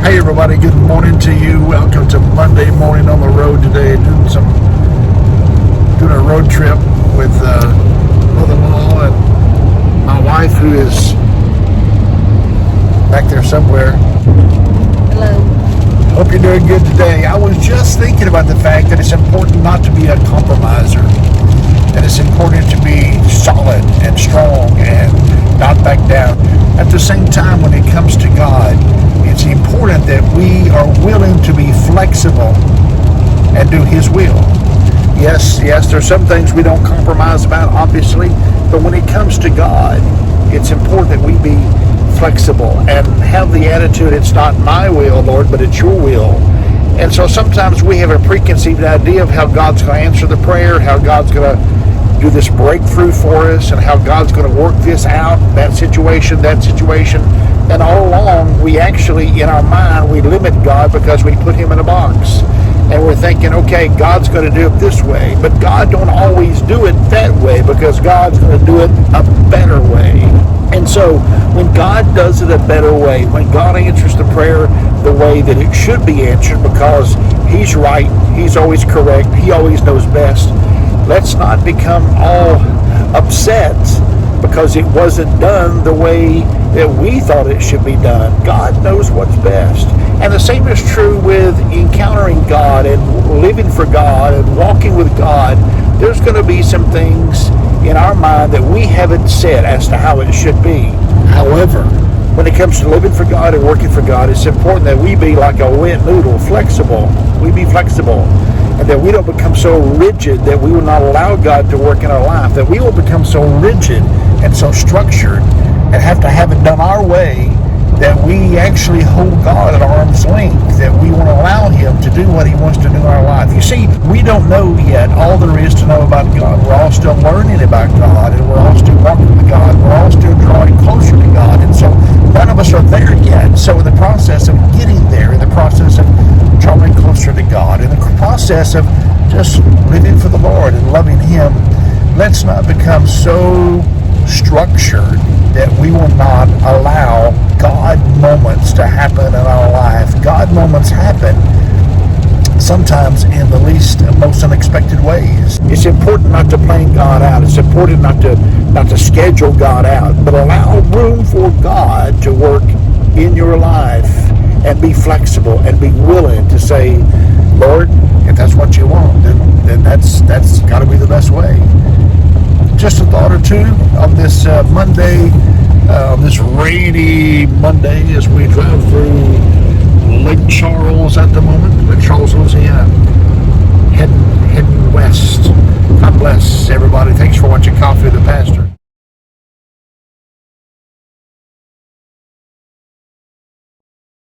Hey everybody, good morning to you. Welcome to Monday morning on the road today. Doing a road trip with mother-in-law and my wife, who is back there somewhere. Hello. Hope you're doing good today. I was just thinking about the fact that it's important not to be a compromiser. That it's important to be solid and strong and not back down. At the same time, when it comes to God, it's important that we are willing to be flexible and do His will. Yes, there's some things we don't compromise about, obviously, but when it comes to God, it's important that we be flexible and have the attitude, it's not my will, Lord, but it's your will. And so sometimes we have a preconceived idea of how God's going to answer the prayer, how God's going to do this breakthrough for us, and how God's going to work this out, that situation. And all along, we actually, in our mind, we limit God because we put Him in a box. And we're thinking, okay, God's going to do it this way. But God don't always do it that way, because God's going to do it a better way. And so when God does it a better way, when God answers the prayer the way that it should be answered, because He's right, He's always correct, He always knows best, let's not become all upset because it wasn't done the way that we thought it should be done. God knows what's best. And the same is true with encountering God and living for God and walking with God. There's going to be some things in our mind that we haven't said as to how it should be. However, when it comes to living for God and working for God, it's important that we be like a wet noodle, flexible. We be flexible. And that we don't become so rigid that we will not allow God to work in our life. That we will become so rigid and so structured and have to have it done our way that we actually hold God at arm's length, that we won't allow Him to do what He wants to do in our life. You see, we don't know yet all there is to know about God. We're all still learning about God, and we're all still walking with God. We're all still drawing closer to God, and so none of us are there yet. So in the process of getting there, in the process of drawing closer to God, in the process of just living for the Lord and loving Him, let's not become so structured that we will not allow God moments to happen in our life. God moments happen sometimes in the least and most unexpected ways. It's important not to plan God out. It's important not to schedule God out, but allow room for God to work in your life and be flexible and be willing to say, Lord, if that's what you want, then that's got to be the best way. Just a thought or two on this Monday, on this rainy Monday as we drive through Lake Charles at the moment, which